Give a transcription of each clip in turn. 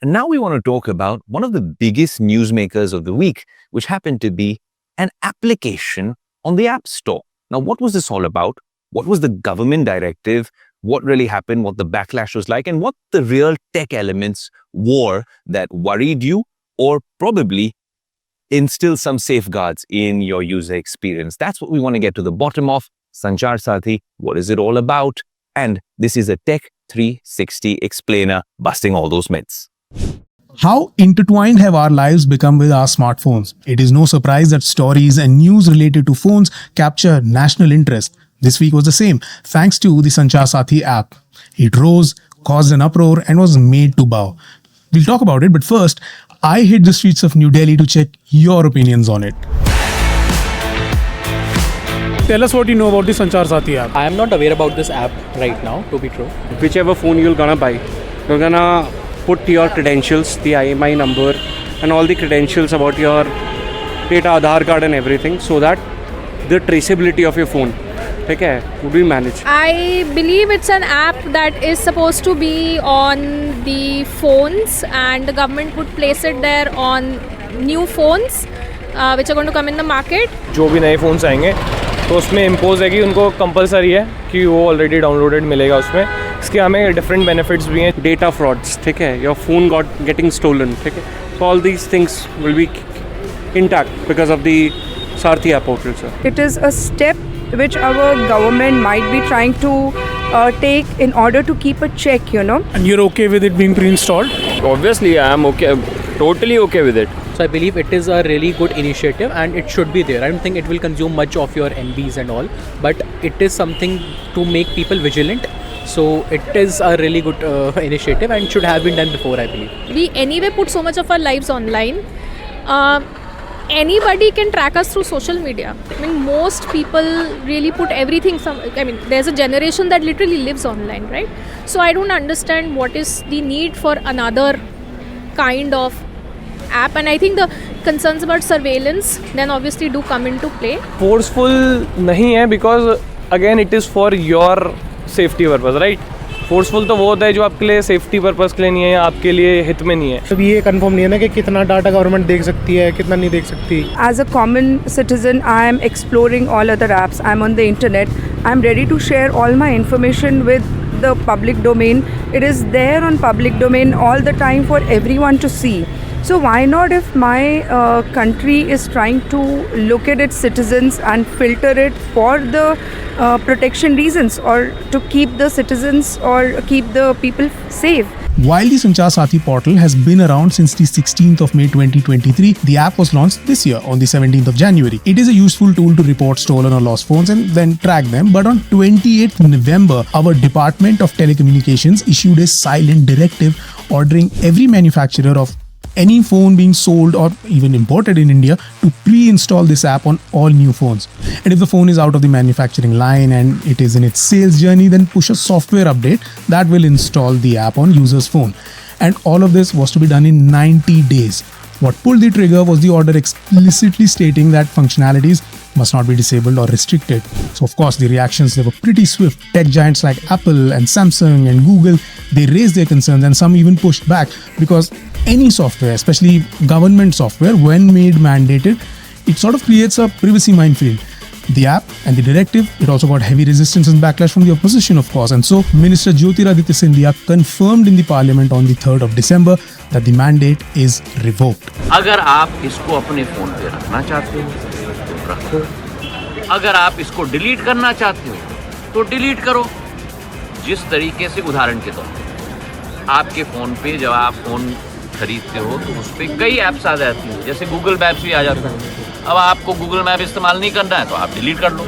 And now we want to talk about one of the biggest newsmakers of the week, which happened to be an application on the App Store. Now, what was this all about? What was the government directive? What really happened? What the backlash was like? And what the real tech elements were that worried you or probably instill some safeguards in your user experience? That's what we want to get to the bottom of. Sanchar Sathi, what is it all about? And this is a Tech 360 explainer busting all those myths. How intertwined have our lives become with our smartphones? It is no surprise that stories and news related to phones capture national interest. This week was the same, thanks to the Sanchar Sathi app. It rose, caused an uproar, and was made to bow. We'll talk about it, but first, I hit the streets of New Delhi to check your opinions on it. Tell us what you know about the Sanchar Sathi app. I am not aware about this app right now, to be true. Whichever phone you're gonna buy, you're gonna put your credentials, the IMI number and all the credentials about your data, Aadhaar card and everything, so that the traceability of your phone would be managed. I believe it's an app that is supposed to be on the phones, and the government would place it there on new phones which are going to come in the market. जो भी नए phones आएंगे तो उसमें impose है कि उनको compulsory है कि वो ऑलरेडी डाउनलोडेड मिलेगा उसमें. इसके हमें डिफरेंट बेनिफिट्स भी हैं. Data frauds, your phone getting stolen, so all these things will be intact because of the Sathi app portal, sir. It is a step which our government might be trying to take in order to keep a check, And you're okay with it being pre-installed? Obviously, I am okay, totally okay with it. So I believe it is a really good initiative and it should be there. I don't think it will consume much of your MBs and all, but it is something to make people vigilant. So it is a really good initiative and should have been done before, I believe. We anyway put so much of our lives online. Anybody can track us through social media. I mean, most people really put everything. There's a generation that literally lives online, right? So I don't understand what is the need for another kind of app. And I think the concerns about surveillance then obviously do come into play. Forceful नहीं है because again it is for your safety purpose, right? Forceful तो वो होता है जो आपके लिए safety purpose के लिए नहीं है, आपके लिए हित में नहीं है. अब ये कंफर्म नहीं है ना कि कितना डाटा गवर्नमेंट देख सकती है, कितना नहीं देख सकती. As a common citizen, I am exploring all other apps. I'm on the internet. I'm ready to share all my information with the public domain. It is there on public domain all the time for everyone to see. So why not, if my country is trying to look at its citizens and filter it for the protection reasons or to keep the citizens or keep the people safe. While the Sanchar Sathi portal has been around since the 16th of May 2023, the app was launched this year on the 17th of January. It is a useful tool to report stolen or lost phones and then track them. But on 28th November, our Department of Telecommunications issued a silent directive ordering every manufacturer of any phone being sold or even imported in India to pre-install this app on all new phones. And if the phone is out of the manufacturing line and it is in its sales journey, then push a software update that will install the app on user's phone. And all of this was to be done in 90 days. What pulled the trigger was the order explicitly stating that functionalities must not be disabled or restricted. So of course the reactions, they were pretty swift. Tech giants like Apple and Samsung and Google, they raised their concerns and some even pushed back, because any software, especially government software, when made mandated, it sort of creates a privacy minefield. The app and the directive, it also got heavy resistance and backlash from the opposition, of course. And so Minister Jyotiraditya Scindia confirmed in the parliament on the 3rd of December that the mandate is revoked. अगर आप इसको अपने phone पे रखना चाहते हो तो रखो, अगर आप इसको डिलीट करना चाहते हो तो डिलीट करो. जिस तरीके से, उदाहरण के तौर पर, आपके फ़ोन पे जब आप फ़ोन खरीदते हो तो उस पर कई ऐप्स आ जाती हैं, जैसे गूगल मैप्स भी आ जाता है. अब आपको गूगल मैप इस्तेमाल नहीं करना है तो आप डिलीट कर लो.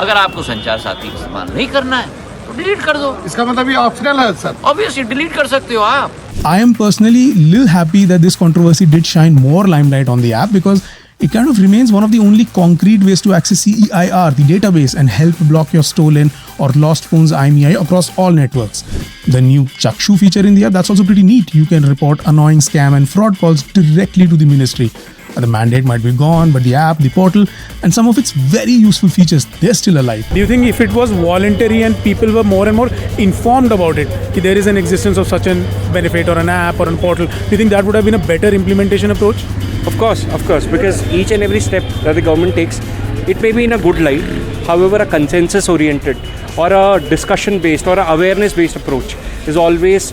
अगर आपको संचार साथी इस्तेमाल नहीं करना है तो डिलीट कर दो. इसका मतलब ये ऑप्शनल है सर. ऑब्वियसली डिलीट कर सकते हो आप. I am personally a little happy that this controversy did shine more limelight on the app, because it kind of remains one of the only concrete ways to access CEIR, the database, and help block your stolen or lost phone's IMEI across all networks. The new Chakshu feature in the app, that's also pretty neat. You can report annoying scam and fraud calls directly to the ministry. The mandate might be gone, but the app, the portal, and some of its very useful features, they're still alive. Do you think if it was voluntary and people were more and more informed about it, if there is an existence of such a benefit or an app or a portal, do you think that would have been a better implementation approach? Of course, because each and every step that the government takes, it may be in a good light. However, a consensus-oriented or a discussion-based or an awareness-based approach is always,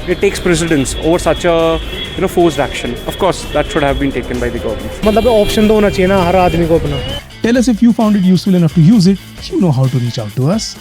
it takes precedence over such a forced action. Of course, that should have been taken by the government. मतलब option तो होना चाहिए ना हर आदमी को अपना. Tell us if you found it useful enough to use it. You know how to reach out to us.